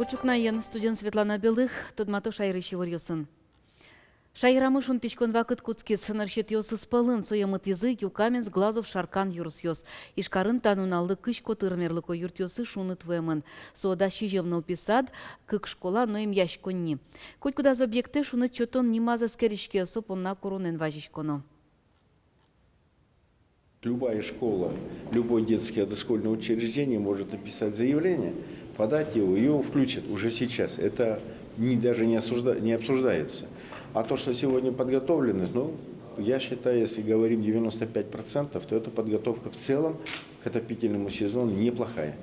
Почукнаен студент Светлана Белых, тодмато шайрыщи варьосын. Шайрамы шунтичкон вакыт куцкис сынарщет йосы спалын, соемыт язык, юкаменс, глазов шаркан юрус йос. Ишкарын тануналды кыш котырмерлыко юртёсы шунут вэмэн. Сода шижевныл писад, кык школа, но им ящконни. Хоть куда за объекты шунут чотон нимаза скеришке сопонна коронен важишконо. Любая школа, любое детское дошкольное учреждение может написать заявление, подать его включат уже сейчас. Это даже не обсуждается. А то, что сегодня подготовленность, я считаю, если говорим 95%, то эта подготовка в целом к отопительному сезону неплохая.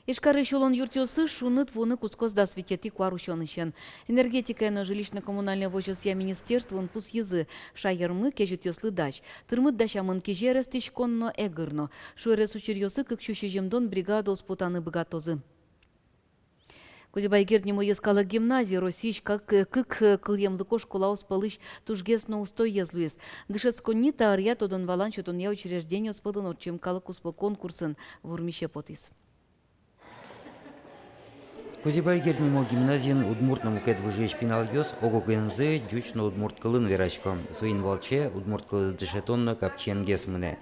Ишкары шулон юртёсы шунут вуны кускос дасвитети куарушонышен. Энергетика и жилищно-коммунальное вожесья министерствон пус язы. Шайермы кежит ёслы дач. Тырмыт дашамын кежерес тишконно эгырно. Шуэрес учерьёсы как щущежемдон бригаду спутаны богатозы. Кузибайгерднему ескала гимназии Российш как кыльемлыко школа успалыш тужгесно устой езлуес. Дышецконни таарьят одон валанчутон я учреждение успалын отчим калык успо конкурсын вурмище потис. Кузибайгерднему гимназиен удмуртному кэдвыжи шпинал йос огогензе дючно удмурт кылын верашко. Своин волче удмурт кылыз дышетонно капчен гесмыне.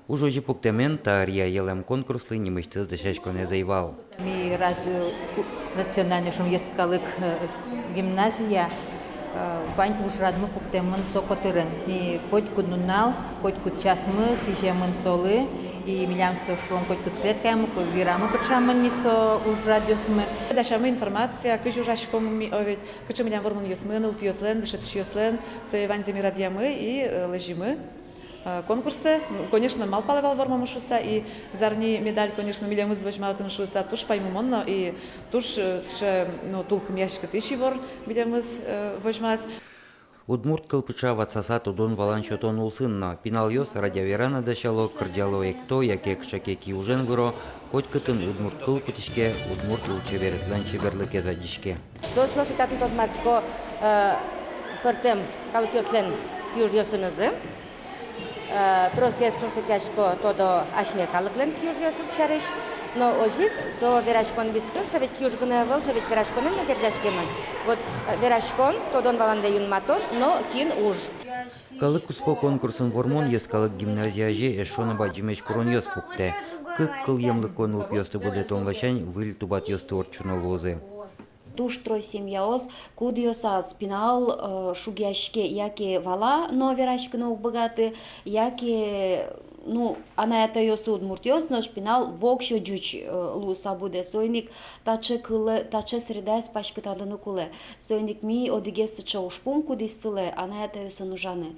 Уже жипуктемен таарья елем конкурслы немыштыз дышешконе заевал. Ми раз национальный шумьескалык гимназия вань уж радмы пуктемен сокотырын. И хоть куднунал, хоть куд часмы, сижемын солы, и милям со шум, хоть куд клеткаем, хоть вирамы почамын нисо уж радиосмы. Дашамы информация, кыш ужашком ми овет, кычы милям вормын ёсмын, ул пьёслен, дышет шьёслен, соевань земи радиамы и лежимы. Конкурсы, конечно, мал палевал вормам шуса, и зарни медаль, конечно, милям извозьмаутын шуса, туш паймумонно, и туш ще, тулком ящика тысячи вор милям извозьмас. Удмурт кылпыча ватсасат удон валанчотон улсынна. Пинал йос радиоверана дашало, кырдяло экто, якек шакеки ужен выро, хоть кытын удмурт кылпытишке, удмурт улчеверетлен чеберлыке задишке. Сосно шитатын тодмацко пыртем калыкёслен кюж йосынызы. Трозгес консекяшко тодо ашме калыклен кюж йосыз шариш. Но ожик со верашкон вискы, совет кюж гыневыл, совет верашконын нагержашкемын. Вот верашкон тодон валанде юнматон, но кин уж. Калык успо конкурсын вормон ес калык гимназияже эшоны баджимеш курон йос пукте. Кык кыл емлык конул пьёсты буде тонлашань выль тубат йосты орчуно лозы. Туш трой семьяос кудиоса спинал шугяшке яке вала но верашкно богаты яке она это йосу удмуртёс но шпинал вокшо джуч луса буде сойник таче средас пашкытадыны куле сойник ми одигесы чаушпум кудисыле она это йосу нужаны.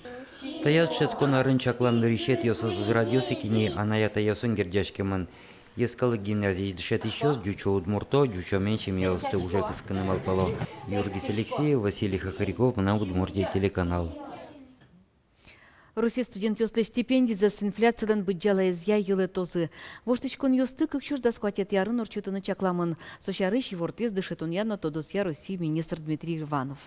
Таят шецкон арынчаклан решет йосыз радиосикини она это йосын гердяшкемын. Ескалы гимназии дышат еще, дючо удмурто, дючо меньше мелосты уже кысканы малпало. Юргис Алексеев, Василий Хохоряков, на Удмуртия телеканал. Руси студент ёсты стипендий за инфляциядан быджала изъя йылы тозы. Воштычкон ёсты, как чужда схватят ярын орчутыны чакламын. Сошарыш и вортез дышетун яно тодосья Руси министр Дмитрий Ливанов.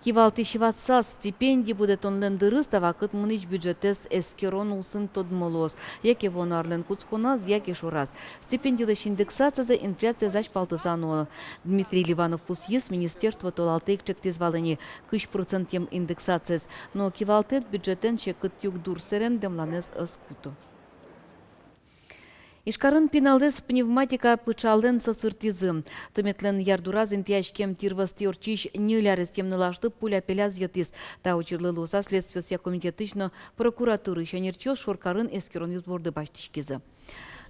Кивалты шиватса стипендий будет онлен дырыс, тавакыт мыныч бюджетес эскерон улсын тодмолос. Яке вон арлен куцконаз, яке шурас. Стипендийлыш индексация за инфляция зач палтызану. Дмитрий Ливанов пусьес министерство толалтейк чектизвалыни кыш процентем индексацияс. Но кивалтет бюджетен чекыт юг дурсерен демланес эскуту. Ишкарын пиналдес пневматика пычалден сосыртизы. Тыметлен ярдураз интияшкем тирвасти орчиш нюлярес темнылашты пуля пеляз ятис. Та учирлы луса следствия комитетычно прокуратуры шанерчёс шоркарын эскерон ютворды баштишкизы.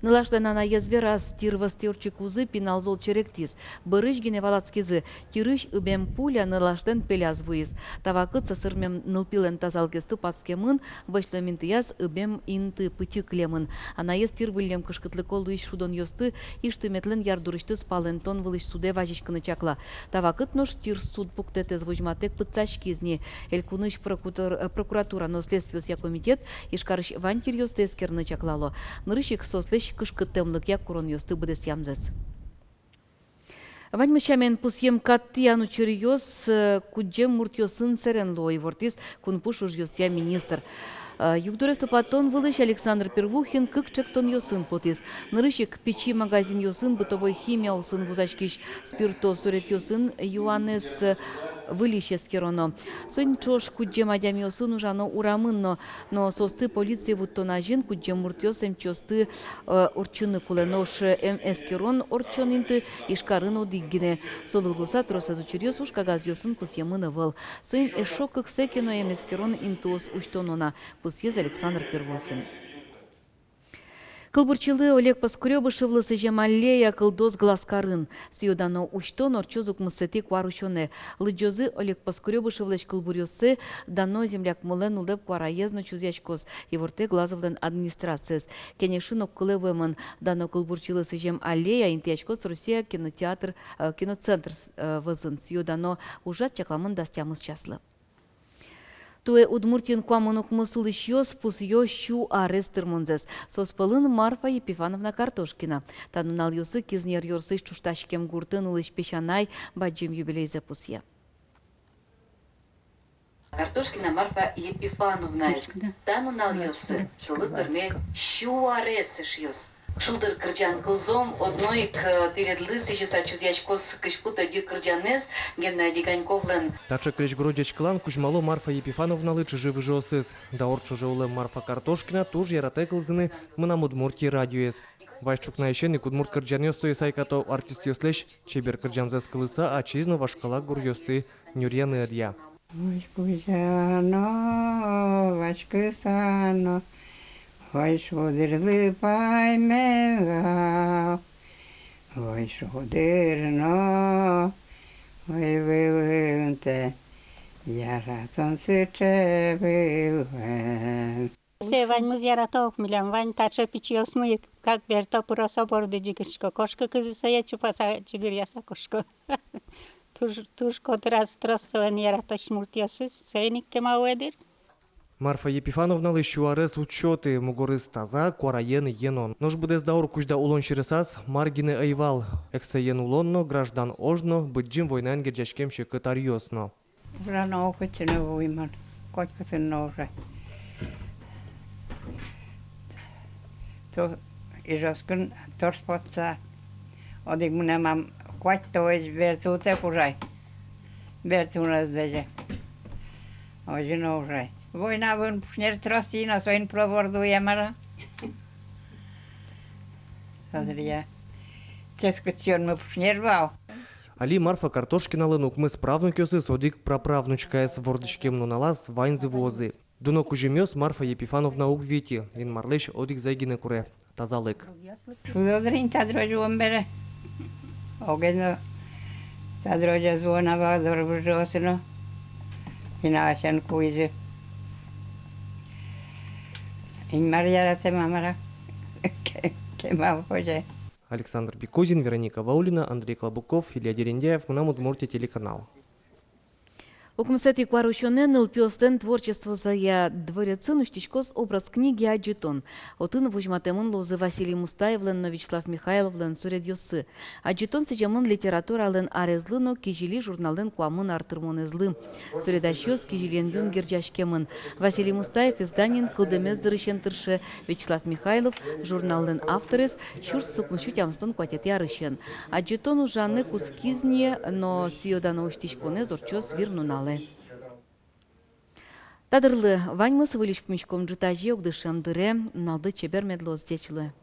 Нылаштан ана язверас тирвасти орчикузы пиналзол черектиз. Барыш геневалацкизы тирыш убем пуля нылаштан пеляз вуиз. Тавакыт сосырмем нылпилен тазалгесту паскемын, вышлеминтияз убем инты пытиклемын. Ана ез тирвылем кышкытлы колу иш шудон йосты, иштыметлен ярдурышты спалентон вылыш суде важишкыны чакла. Тавакыт нош тир суд пуктетез вожматек пытцашкизни. Элькуныш прокуратура, но следствия комитет, ишкарыш ван тир йосты эскерны чаклало. Нырышик сослеш кышкы темлык як курон йосты будес ямзес. Ваньмышамен пусьем каттияну чырьёс куджем муртьёсын серен лой вортис кунпуш уж йосья министр. Югдорес топатон вылыш Александр Первухин кыкчыктон йосын потис. Нырышик печи магазин йосын, бытовой химия усын вузачкиш спирто сурет йосын Юанес вылищескероно. Сон чош куджем адям йосын ужано урамынно, но состы полиции вуттонажин куджем муртьосем чосты орчыны куленош эскерон орчонинты ишкарыно диггине. Солылуса тросазучерьос уж кагаз йосын пусьемыны выл. Сон эшок ксекино эскерон интуос уштонона. Пусьез Александр Первухин. Кылбурчылы Олег Поскурёбышев лысы жемаллея кылдоз глазкарын. Сьюдано учтон орчозук мысети кварушоне. Лыджозы Олег Поскурёбышев лыш кылбурёсы дано земляк мулен улдеп квараезно чузячкос. Еворте глазовлен администрациес. Кенешинок кылывымын дано кылбурчылы сыжем аллея интиячкос Россия кинотеатр, киноцентр вызын. Сьюдано ужат чакламын дастямыз часлы. Туе Удмуртин куамонок мысул ищёс пус щу арестер монзес. Соспалын Марфа Епифановна Картошкина. Танунал йосы кизнер йорсыш чушташкем гуртын улыш пешанай баджим юбилейзе пусье. Картошкина Марфа Епифановна. Танунал йосы сылы түрме щу арестер йос. Шулдыр кырджан кылзом одной к передлы сыжеса чузячкос кышпута ди кырджанез Геннадий Ганьковлен. Тача крыч грудячклан кужмало Марфа Епифановна лычы живы жосыз. Да орчу жеулы Марфа Картошкина туж ярате кылзыны мынам Удмуртки радиоез. Вайшчук на ещен Удмурт кырджан йос соесайкато артист йослеш чебер кырджамзес кылыса ачизно вашкала гур йосты нюрьяны адья. Ой, шудерлы паймега, ой, шудерно, ой, вылынте, яратон сыче вылын. Все вань мы яраток милям вань тача пичиос мы как берто пуроса борды джигрчко кошка кызыса я чупаса джигряса кошка. Туж кот раз тросован яратош муртиосыз сейник тема уэдир. Марфа Епифановна лыщу арес учеты мугорыз таза куараен енон. Нож будез даур кужда улон шересас маргины айвал. Эксаен улонно граждан ожно быджим войнан герджашкем шекытарьосно. Рано окучены вуйман, котькасын ножа. То ижоскын торспотса. Одик мына мам котьтович бертуте кужай. Бертуназ деже. Ожи ножай. Война вон пшнер тростина, соин провордуя мара. Смотря, тескацион мы пшнер вау. Али Марфа Картошкина лынук мы справнукёсы содик праправнучка с вордычкем нуналас вайнзы возы. Дуно кужемёс Марфа Епифановна угвити, ин марлеш одик зайгине куре, тазалык. Шудодрин тадрожу omбере. Огено тадрожа звона вадор бужосино. Иначен куизе. Ин Марьяра Темамара. Александр Бекозин, Вероника Ваулина, Андрей Клобуков, Илья Дерендяев, Мунам Удмуртия телеканал. Укмсети кварущонен илпиостен творчество зая дворецын уштичкос образ книги Аджитон. Отын вужматемын лозы Василий Мустаевлен, но Вячеслав Михайловлен сурет йосы. Аджитон сечемын литературален арезлы, но кижили журнален куамын артырмонезлы. Суредаш йос кижилен юн герджашкемын. Василий Мустаев изданин кылдемез дырышен тыршы. Вячеслав Михайлов журнален авторес чурс сукмышу тямстон кватет ярышен. Аджитон ужаны кускизне, но сиодано уштичконе зорчос вирнунал. Тадырлы ваньмыс вылиш пмичком джитажи огдышем дыре налды чебер медлоз дечлы.